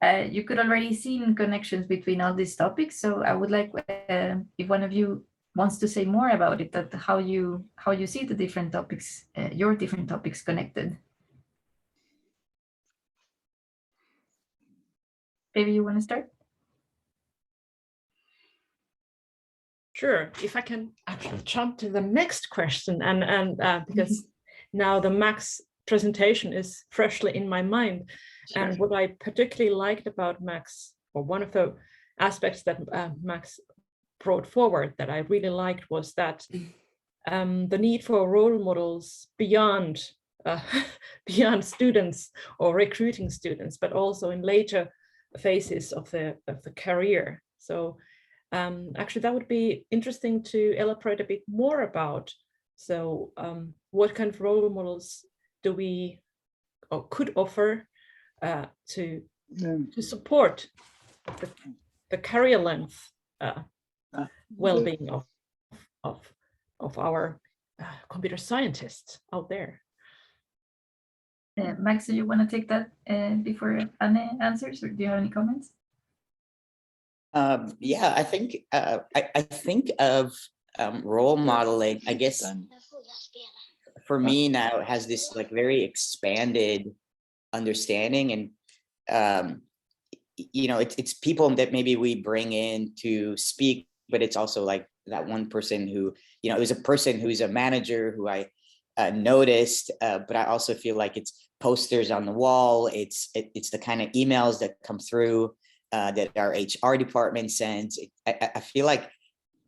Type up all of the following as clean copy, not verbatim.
you could already see connections between all these topics. So I would like if one of you wants to say more about it, that how you see the different topics, your different topics connected. Maybe you want to start? Sure, if I can actually jump to the next question, and because now the Max presentation is freshly in my mind. Sure. And what I particularly liked about Max, or one of the aspects that Max brought forward that I really liked, was that the need for role models beyond beyond students or recruiting students, but also in later phases of the career. So actually, that would be interesting to elaborate a bit more about. So what kind of role models do we or could offer to support the career length well-being of our computer scientists out there? Max, do you want to take that before Anne answers, or do you have any comments? Yeah, I think I think of role modeling, I guess, for me now, it has this like very expanded understanding, and you know, it's people that maybe we bring in to speak, but it's also like that one person who, you know, it was a person who's a manager who I noticed, but I also feel like it's posters on the wall, it's the kind of emails that come through that our HR department sends. I feel like,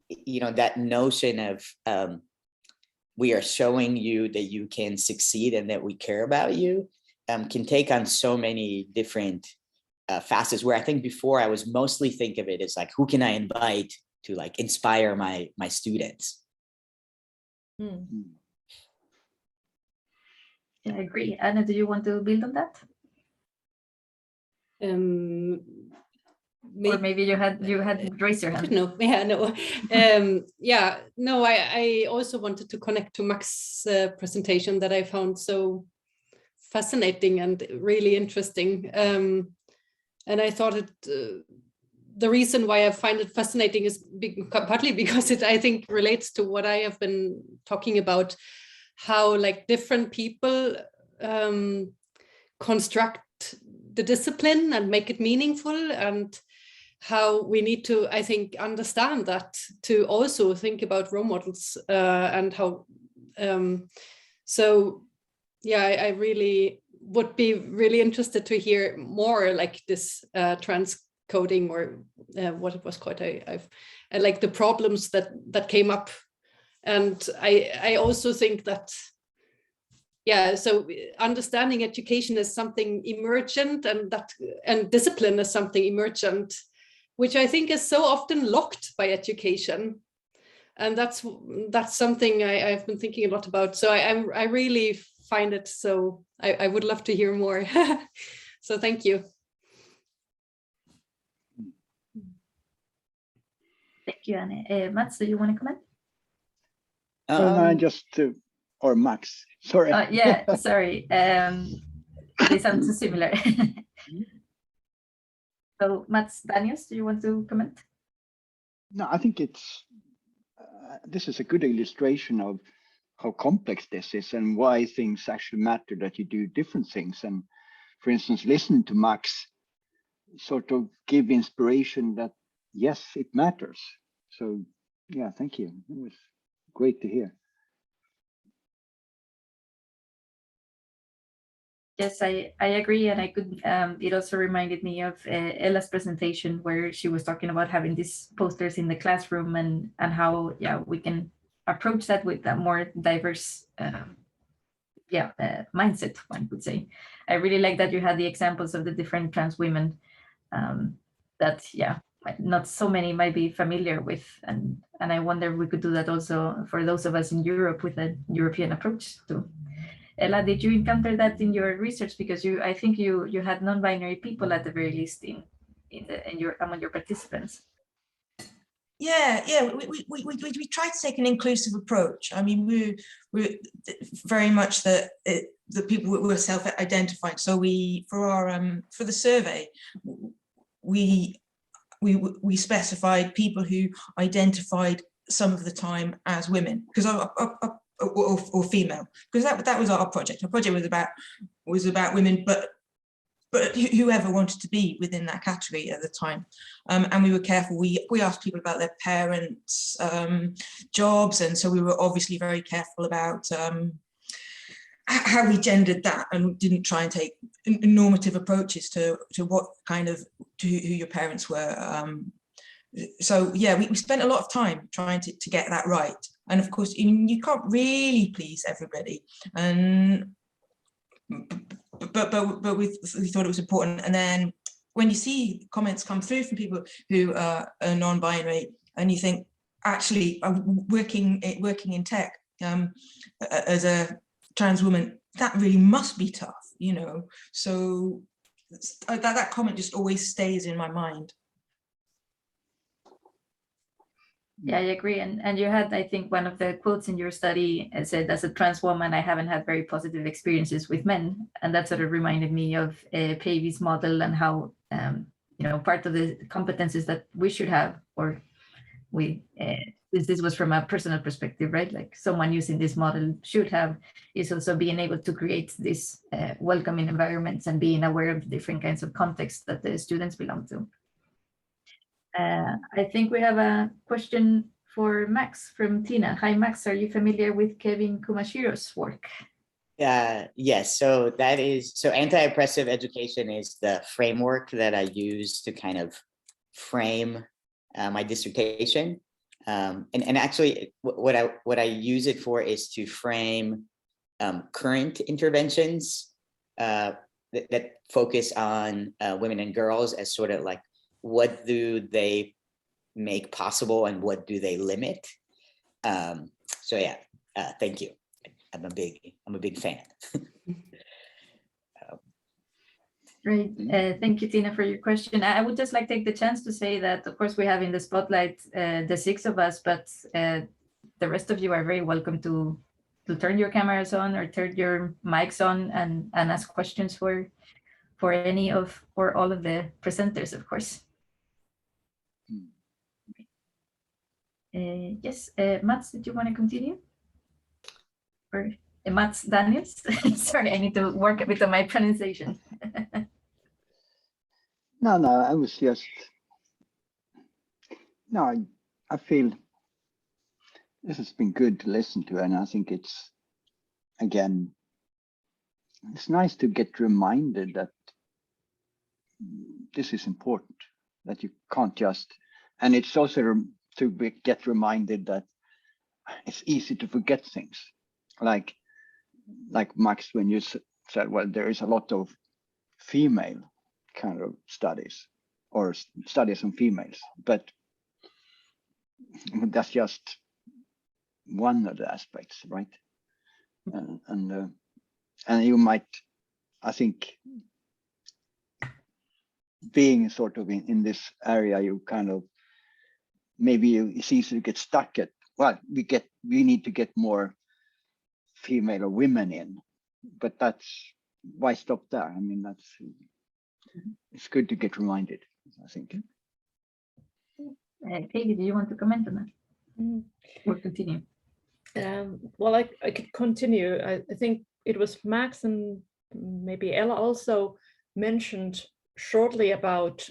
you know, that notion of we are showing you that you can succeed and that we care about you can take on so many different facets, where I think before I was mostly think of it as like, who can I invite to like inspire my students? Yeah, I agree. Anna, do you want to build on that? Or maybe you had raised your hand. No, yeah, no. Yeah, no, I also wanted to connect to Max's presentation that I found so fascinating and really interesting. And I thought the reason why I find it fascinating is partly because it, I think, relates to what I have been talking about, how like different people construct the discipline and make it meaningful, and how we need to, I think, understand that to also think about role models and how, so yeah, I really would be really interested to hear more like this transcoding, or what it was called. I like the problems that came up. And I also think that, yeah, so understanding education as something emergent, and discipline as something emergent, which I think is so often locked by education. And that's something I've been thinking a lot about. So I really find it so, I would love to hear more. So thank you. Thank you, Anne. Mats, do you want to comment? No, just or Max, sorry. Yeah, sorry. They sound so similar. So Mats, Daniels, do you want to comment? No, I think it's this is a good illustration of how complex this is and why things actually matter, that you do different things. And for instance, listen to Max sort of give inspiration that, yes, it matters. So yeah, thank you. It was great to hear. Yes, I agree, and I could. It also reminded me of Ella's presentation, where she was talking about having these posters in the classroom, and how we can approach that with a more diverse mindset, one could say. I really like that you had the examples of the different trans women that not so many might be familiar with, and I wonder if we could do that also for those of us in Europe with a European approach too. Ella, did you encounter that in your research? Because I think you had non-binary people at the very least among your participants. Yeah, we try to take an inclusive approach. I mean, we're very much the people who were self-identifying. So for the survey, we specified people who identified some of the time as women, because or female, because that was our project. Our project was about women, but whoever wanted to be within that category at the time. And we were careful. We asked people about their parents' jobs, and so we were obviously very careful about how we gendered that, and didn't try and take normative approaches to what kind of who your parents were. So yeah, we spent a lot of time trying to get that right. And of course, you can't really please everybody, and but we thought it was important. And then when you see comments come through from people who are non-binary, and you think, actually, working in tech as a trans woman, that really must be tough, you know. So that comment just always stays in my mind. Yeah, I agree. And you had, I think, one of the quotes in your study said, as a trans woman, I haven't had very positive experiences with men. And that sort of reminded me of Päivi's model, and how, you know, part of the competencies that we should have, or this was from a personal perspective, right? Like someone using this model should have, is also being able to create these welcoming environments and being aware of the different kinds of contexts that the students belong to. I think we have a question for Max from Tina. Hi, Max, are you familiar with Kevin Kumashiro's work? Yes, so anti-oppressive education is the framework that I use to kind of frame my dissertation. And actually what I use it for is to frame current interventions that focus on women and girls as sort of like, what do they make possible and what do they limit? So yeah, thank you. I'm a big fan. Great, thank you, Tina, for your question. I would just like to take the chance to say that, of course, we have in the spotlight the 6 of us, but the rest of you are very welcome to turn your cameras on or turn your mics on and ask questions for any of or all of the presenters, of course. Yes, Mats, did you want to continue? Or Mats Daniels? Sorry, I need to work a bit on my pronunciation. No, I was just, no, I feel this has been good to listen to, and I think it's, again, it's nice to get reminded that this is important, that you can't just, and it's also to get reminded that it's easy to forget things. Like Max, when you said, well, there is a lot of female kind of studies or studies on females, but that's just one of the aspects, right? And you might, I think, being sort of in this area, you kind of, maybe it's easy to get stuck at, well, we need to get more female or women in, but that's, why stop there? I mean, that's, it's good to get reminded, I think. Päivi, do you want to comment on that? Or continue? Well, I could continue. I think it was Max and maybe Ella also mentioned shortly about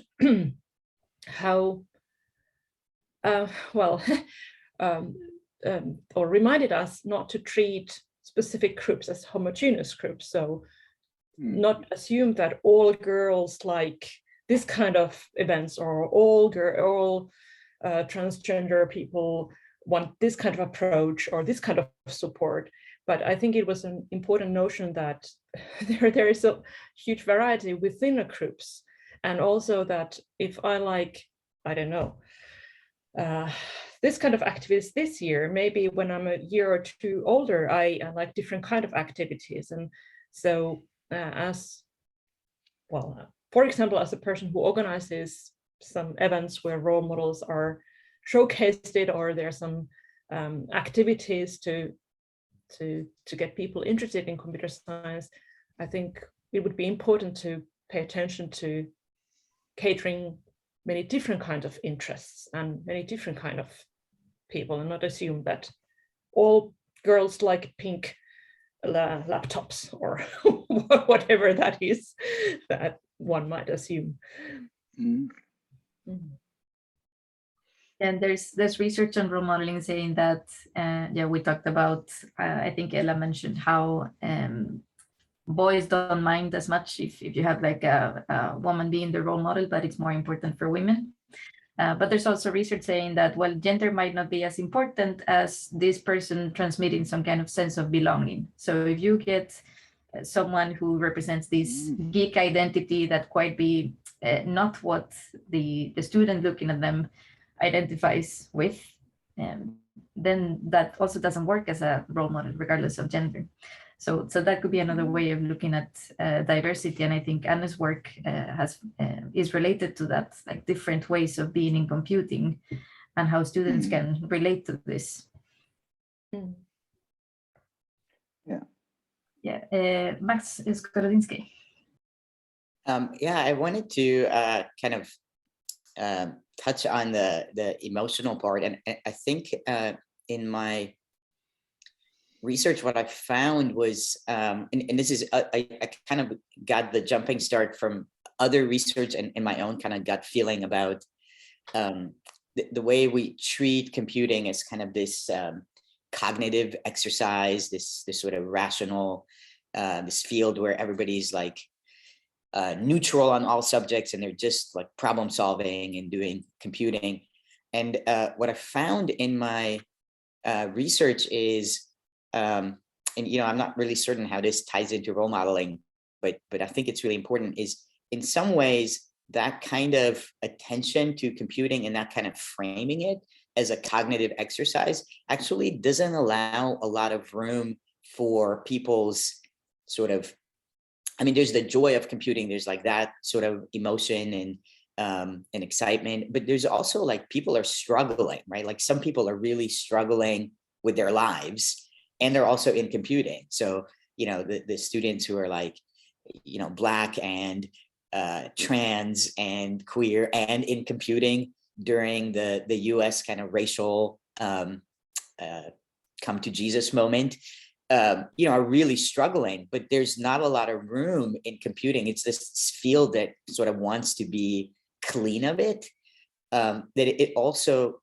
how, or reminded us not to treat specific groups as homogeneous groups. So not assume that all girls like this kind of events, or all transgender people want this kind of approach or this kind of support. But I think it was an important notion that there is a huge variety within the groups. And also that if I like, I don't know, this kind of activities this year, maybe when I'm a year or two older, I like different kind of activities. And so as well, for example, as a person who organizes some events where role models are showcased, or there's some activities to get people interested in computer science, I think it would be important to pay attention to catering many different kinds of interests and many different kind of people, and not assume that all girls like pink laptops or whatever that is that one might assume. Mm. And there's research on role modeling saying that, yeah, we talked about, I think Ella mentioned how boys don't mind as much if you have like a woman being the role model, but it's more important for women. But there's also research saying that, well, gender might not be as important as this person transmitting some kind of sense of belonging. So if you get someone who represents this geek identity that quite be not what the student looking at them identifies with, then that also doesn't work as a role model regardless of gender. So that could be another way of looking at diversity, and I think Anne's work is related to that, like different ways of being in computing and how students can relate to this. Yeah, Max Skorodinsky. Yeah, I wanted to kind of touch on the emotional part, and I think in my research, what I found was, and this is, I kind of got the jumping start from other research and my own kind of gut feeling about the way we treat computing as kind of this cognitive exercise, this sort of rational, this field where everybody's like neutral on all subjects and they're just like problem solving and doing computing. And what I found in my research is, and I'm not really certain how this ties into role modeling, but I think it's really important, is in some ways that kind of attention to computing and that kind of framing it as a cognitive exercise actually doesn't allow a lot of room for people's sort of, I mean, there's the joy of computing, there's like that sort of emotion and excitement, but there's also like people are struggling, right? Like some people are really struggling with their lives and they're also in computing. So, the students who are like, Black and trans and queer and in computing during the US kind of racial come to Jesus moment, are really struggling, but there's not a lot of room in computing. It's this field that sort of wants to be clean of it, that it also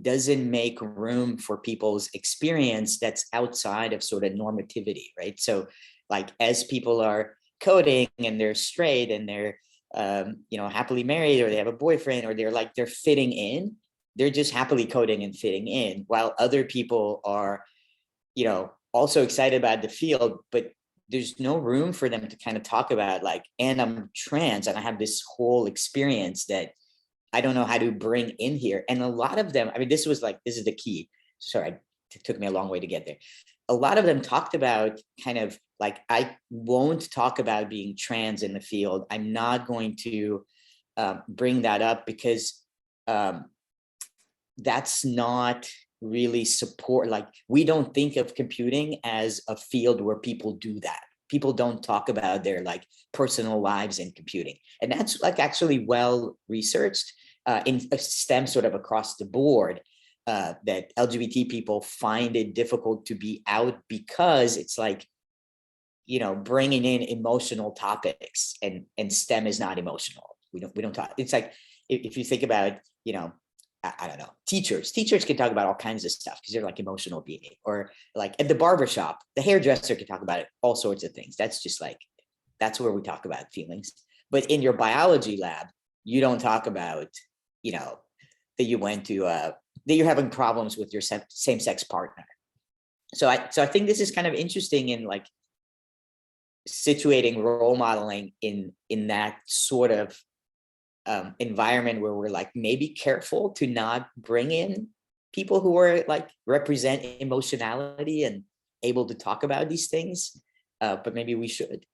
doesn't make room for people's experience that's outside of sort of normativity, right? So like as people are coding and they're straight and they're happily married, or they have a boyfriend, or they're fitting in, they're just happily coding and fitting in, while other people are also excited about the field, but there's no room for them to kind of talk about like, and I'm trans and I have this whole experience that I don't know how to bring in here. And a lot of them, I mean, this is the key. Sorry, it took me a long way to get there. A lot of them talked about kind of like, I won't talk about being trans in the field. I'm not going to bring that up because that's not really support. Like, we don't think of computing as a field where people do that. People don't talk about their like personal lives in computing. And that's like actually well researched in STEM sort of across the board, that LGBT people find it difficult to be out because it's like, bringing in emotional topics, and STEM is not emotional. We don't talk. It's like, if you think about, I don't know, teachers can talk about all kinds of stuff because they're like emotional being, or like at the barbershop, the hairdresser can talk about it, all sorts of things. That's just like, that's where we talk about feelings. But in your biology lab, you don't talk about, that you went to, that you're having problems with your same-sex partner. So I think this is kind of interesting in like situating role modeling in that sort of environment where we're like maybe careful to not bring in people who are like represent emotionality and able to talk about these things, but maybe we should.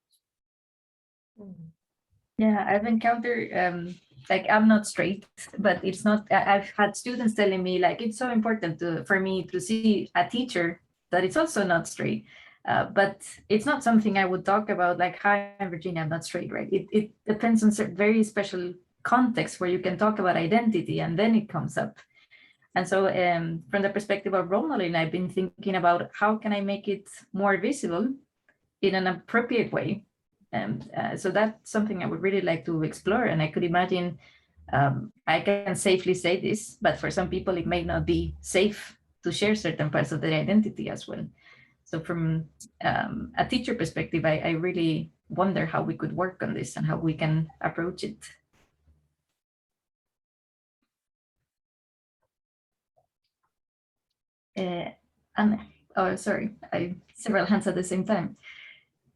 Yeah, I've encountered like, I'm not straight, but it's not, I've had students telling me like, it's so important for me to see a teacher that it's also not straight. But it's not something I would talk about like, hi, I'm Virginia, I'm not straight, right? It depends on certain very special context where you can talk about identity and then it comes up. And so from the perspective of role modeling, I've been thinking about how can I make it more visible in an appropriate way. So that's something I would really like to explore. And I could imagine, I can safely say this, but for some people, it may not be safe to share certain parts of their identity as well. So from a teacher perspective, I really wonder how we could work on this and how we can approach it. Anne, oh, sorry, several hands at the same time.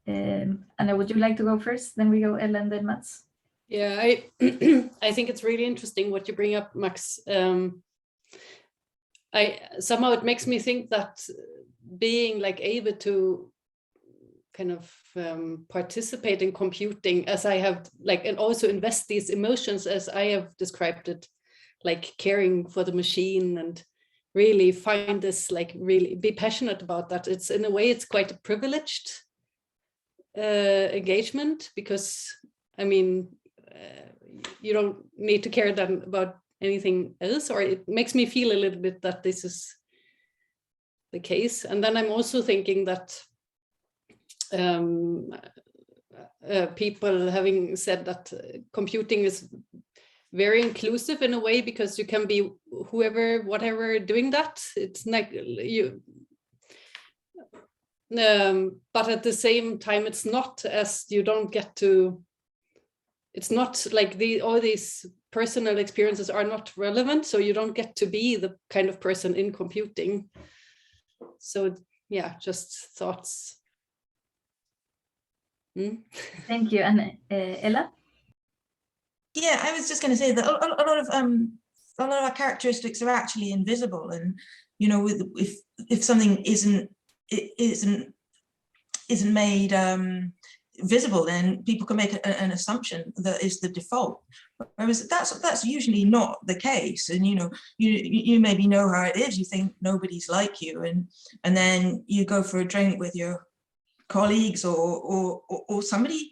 Anna, would you like to go first? Then we go Ella and then Mats. Yeah, I think it's really interesting what you bring up, Max. Somehow it makes me think that being like able to kind of participate in computing as I have like, and also invest these emotions as I have described it, like caring for the machine and really find this, like really be passionate about that. It's in a way, it's quite a privileged engagement, because I mean, you don't need to care then about anything else, or it makes me feel a little bit that this is the case. And then I'm also thinking that people having said that computing is very inclusive in a way, because you can be whoever, whatever doing that. It's like you, but at the same time, it's not, as you don't get to, it's not like all these personal experiences are not relevant, so you don't get to be the kind of person in computing. So yeah, just thoughts. Thank you. And Ella? Yeah, I was just going to say that a lot of our characteristics are actually invisible, and you know, if something isn't made visible, then people can make an assumption that is the default. Whereas that's usually not the case. And you know, you maybe know how it is. You think nobody's like you, and then you go for a drink with your colleagues or somebody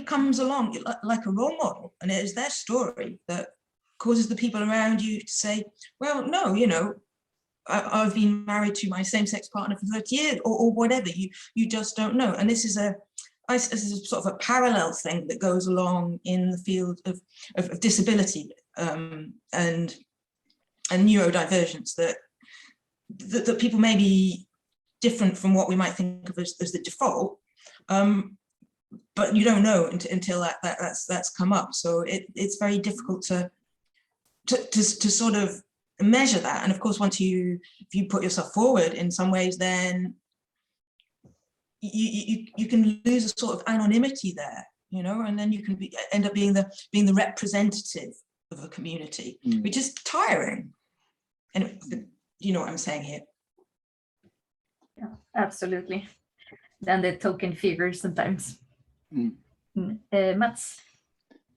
comes along like a role model, and it is their story that causes the people around you to say, well, no, you know, I've been married to my same-sex partner for 30 years or whatever. You just don't know. And this is a sort of a parallel thing that goes along in the field of disability and neurodivergence, that people may be different from what we might think of as the default, but you don't know until that's come up. So it's very difficult to sort of measure that. And of course, if you put yourself forward in some ways, then you can lose a sort of anonymity there, you know, and then you can end up being the representative of a community, which is tiring. And you know what I'm saying here? Yeah, absolutely. And the token figure sometimes. Mats?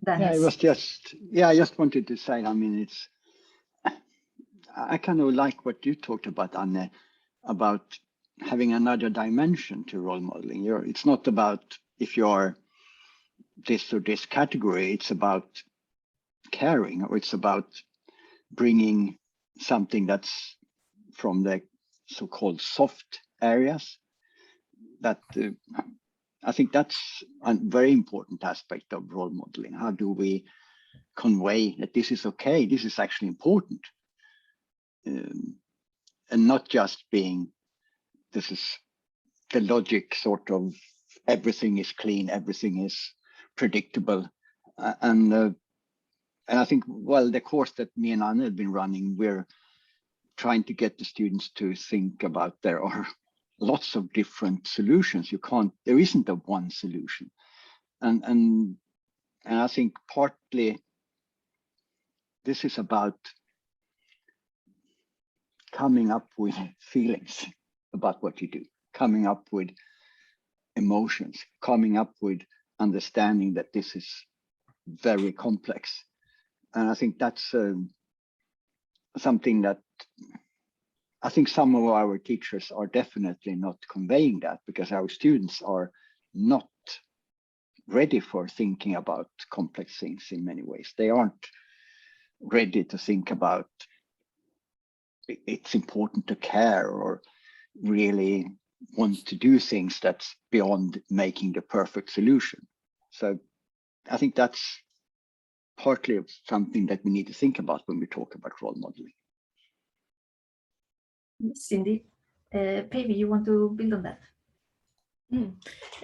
Yeah, it was just, I just wanted to say, I mean, I kind of like what you talked about, Anne, about having another dimension to role modeling. It's not about if you're this or this category, it's about caring, or it's about bringing something that's from the so-called soft areas. That I think that's a very important aspect of role modeling. How do we convey that this is okay, this is actually important, and not just being, this is the logic sort of, everything is clean, everything is predictable. And I think, well, the course that me and Anne have been running, we're trying to get the students to think about there are lots of different solutions. There isn't a one solution. And I think partly this is about coming up with feelings about what you do, coming up with emotions, coming up with understanding that this is very complex. And I think that's something that I think some of our teachers are definitely not conveying that, because our students are not ready for thinking about complex things in many ways. They aren't ready to think about it's important to care or really want to do things that's beyond making the perfect solution. So I think that's partly something that we need to think about when we talk about role modeling. Cindy, Päivi, you want to build on that?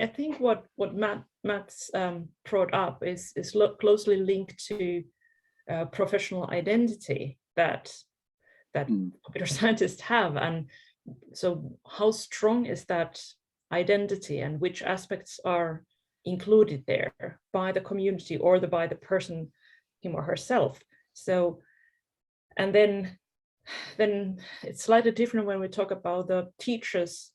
I think what Matt's brought up is closely linked to professional identity that computer scientists have, and so how strong is that identity, and which aspects are included there by the community or by the person, him or herself. So, and then it's slightly different when we talk about the teacher's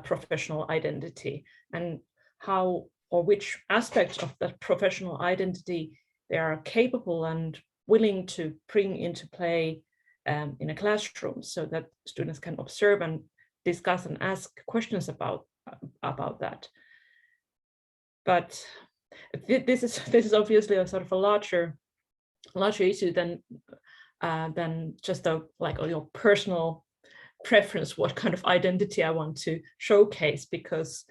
professional identity, and how or which aspects of that professional identity they are capable and willing to bring into play in a classroom, so that students can observe and discuss and ask questions about that. But this is obviously a sort of a larger issue than just your personal preference, what kind of identity I want to showcase, because,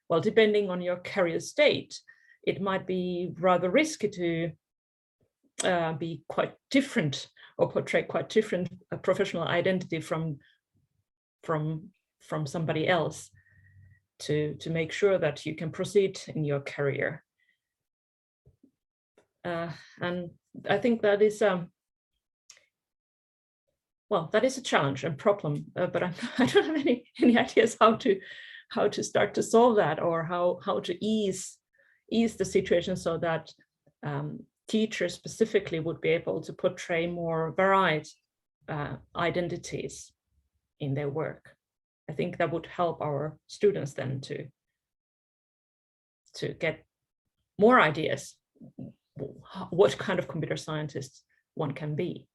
well, depending on your career state, it might be rather risky to be quite different or portray quite different professional identity from somebody else to make sure that you can proceed in your career. And I think that is that is a challenge and problem, but I don't have any ideas how to start to solve that, or how to ease the situation so that teachers specifically would be able to portray more varied identities in their work. I think that would help our students then to get more ideas what kind of computer scientist one can be.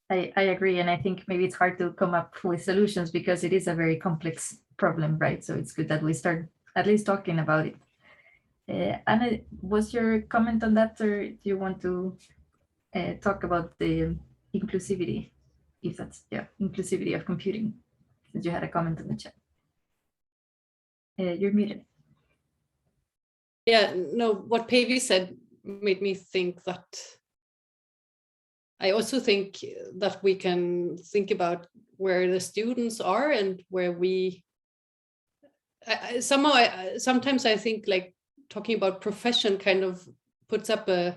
I agree, and I think maybe it's hard to come up with solutions because it is a very complex problem, right? So it's good that we start at least talking about it. Anna, was your comment on that, or do you want to talk about the inclusivity, if that's, inclusivity of computing, since you had a comment on the chat? You're muted. Yeah, no, what Päivi said made me think that I also think that we can think about where the students are and where we sometimes I think like talking about profession kind of puts up a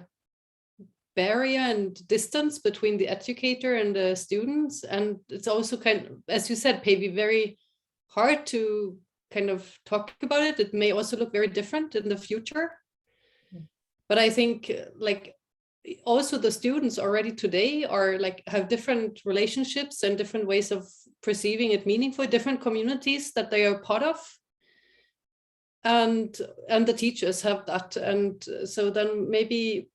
barrier and distance between the educator and the students, and it's also kind of, as you said, Päivi, very hard to kind of talk about it. It may also look very different in the future, but I think like also the students already today are like have different relationships and different ways of perceiving it meaningful, different communities that they are part of, and the teachers have that. And so then maybe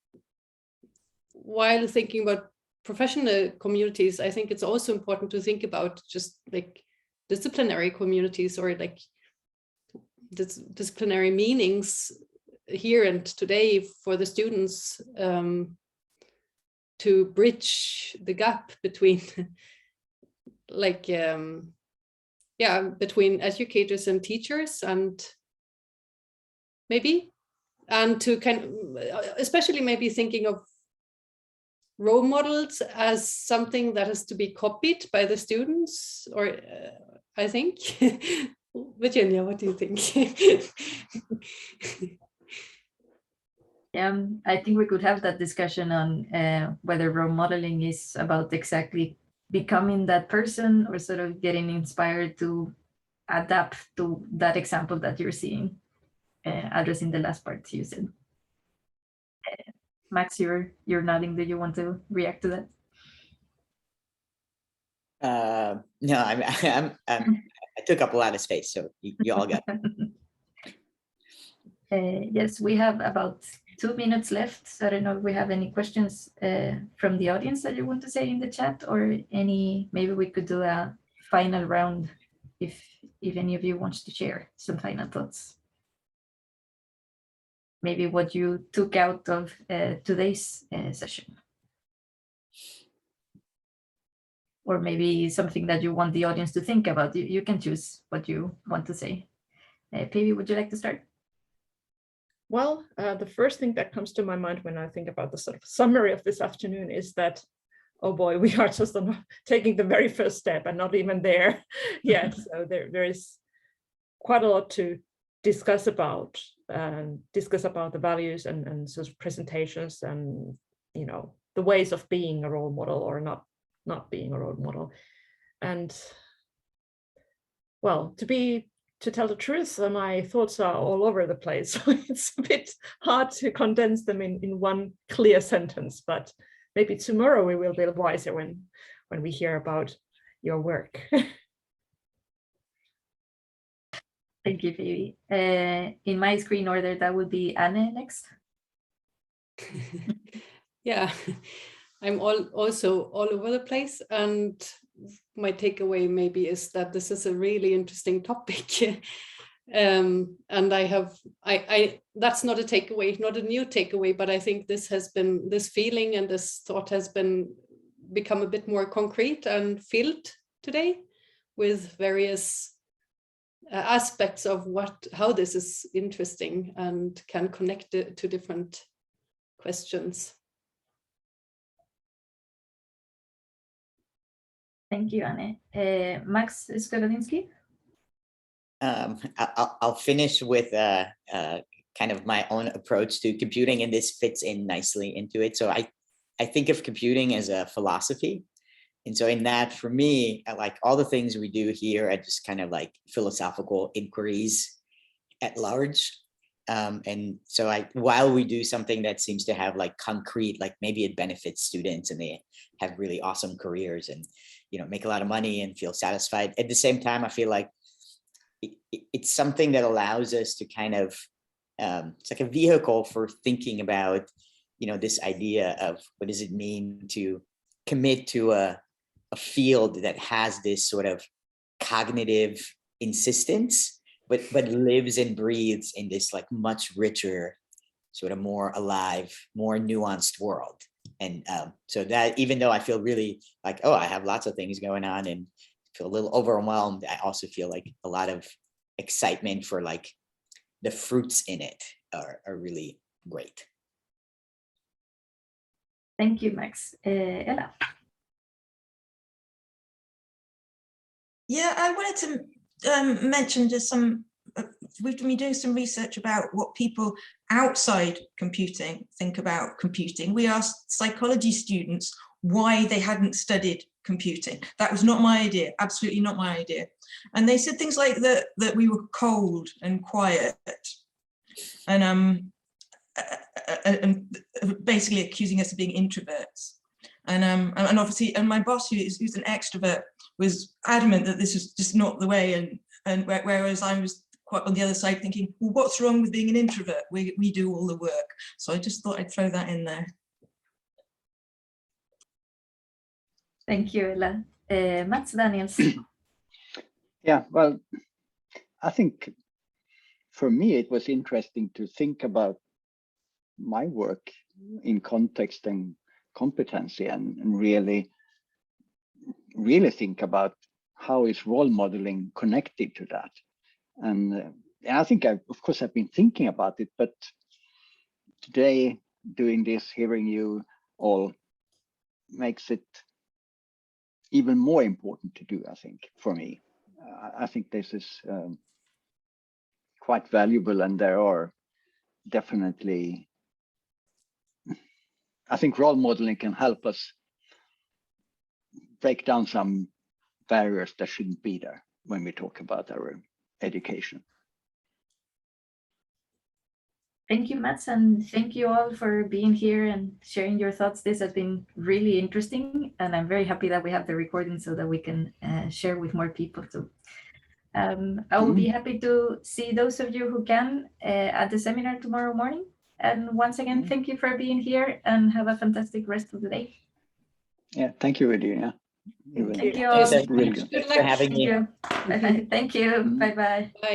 while thinking about professional communities, I think it's also important to think about just like disciplinary communities, or like disciplinary meanings here and today for the students, to bridge the gap between like between educators and teachers, and maybe, and to kind of especially maybe thinking of role models as something that has to be copied by the students, or I think. Virginia, what do you think? I think we could have that discussion on whether role modeling is about exactly becoming that person, or sort of getting inspired to adapt to that example that you're seeing, addressing the last part you said. Max, you're nodding. Do you want to react to that? No, I took up a lot of space, so you all got it. Yes, we have about 2 minutes left. So I don't know if we have any questions from the audience that you want to say in the chat, or maybe we could do a final round if any of you wants to share some final thoughts. maybe what you took out of today's session. Or maybe something that you want the audience to think about. You can choose what you want to say. Päivi, would you like to start? Well, the first thing that comes to my mind when I think about the sort of summary of this afternoon is that, oh boy, we are just taking the very first step and not even there yet. So there is quite a lot to discuss about the values and sort of presentations and, you know, the ways of being a role model or not being a role model. And well, to tell the truth, my thoughts are all over the place. So it's a bit hard to condense them in one clear sentence, but maybe tomorrow we will be wiser when we hear about your work. Thank you, Päivi. In my screen order, that would be Anne next. Yeah, I'm also all over the place, and my takeaway maybe is that this is a really interesting topic. And that's not a takeaway, not a new takeaway, but I think this feeling and this thought has become a bit more concrete and filled today with various aspects of how this is interesting and can connect it to different questions. Thank you, Anne. Max Skorodinsky. I'll finish with kind of my own approach to computing, and this fits in nicely into it. So I think of computing as a philosophy. And so in that, for me, like all the things we do here are just kind of like philosophical inquiries at large. And so while we do something that seems to have like concrete, like maybe it benefits students and they have really awesome careers and, you know, make a lot of money and feel satisfied. At the same time, I feel like it's something that allows us to kind of, it's like a vehicle for thinking about, you know, this idea of what does it mean to commit to a field that has this sort of cognitive insistence, but lives and breathes in this like much richer, sort of more alive, more nuanced world. And so that even though I feel really like, oh, I have lots of things going on and feel a little overwhelmed, I also feel like a lot of excitement for like the fruits in it are really great. Thank you, Max. Ella. Yeah, I wanted to mention just we've been doing some research about what people outside computing think about computing. We asked psychology students why they hadn't studied computing. That was not my idea, absolutely not my idea. And they said things like that we were cold and quiet and basically accusing us of being introverts. And obviously, and my boss, who's an extrovert, was adamant that this was just not the way. And whereas I was quite on the other side thinking, well, what's wrong with being an introvert? We do all the work. So I just thought I'd throw that in there. Thank you, Ella. Mats Daniels. Yeah, well, I think for me, it was interesting to think about my work in context and competency and really think about how is role modeling connected to that. And I think of course I've been thinking about it, but today doing this, hearing you all makes it even more important to do, I think, for me. I think this is quite valuable, and there are definitely, I think role modeling can help us break down some barriers that shouldn't be there when we talk about our education. Thank you, Mats, and thank you all for being here and sharing your thoughts. This has been really interesting, and I'm very happy that we have the recording so that we can share with more people too. I will be happy to see those of you who can at the seminar tomorrow morning. And once again, thank you for being here and have a fantastic rest of the day. Yeah, thank you, Edina. Thank you all. Thanks for having me. Thank you. Bye-bye. Bye.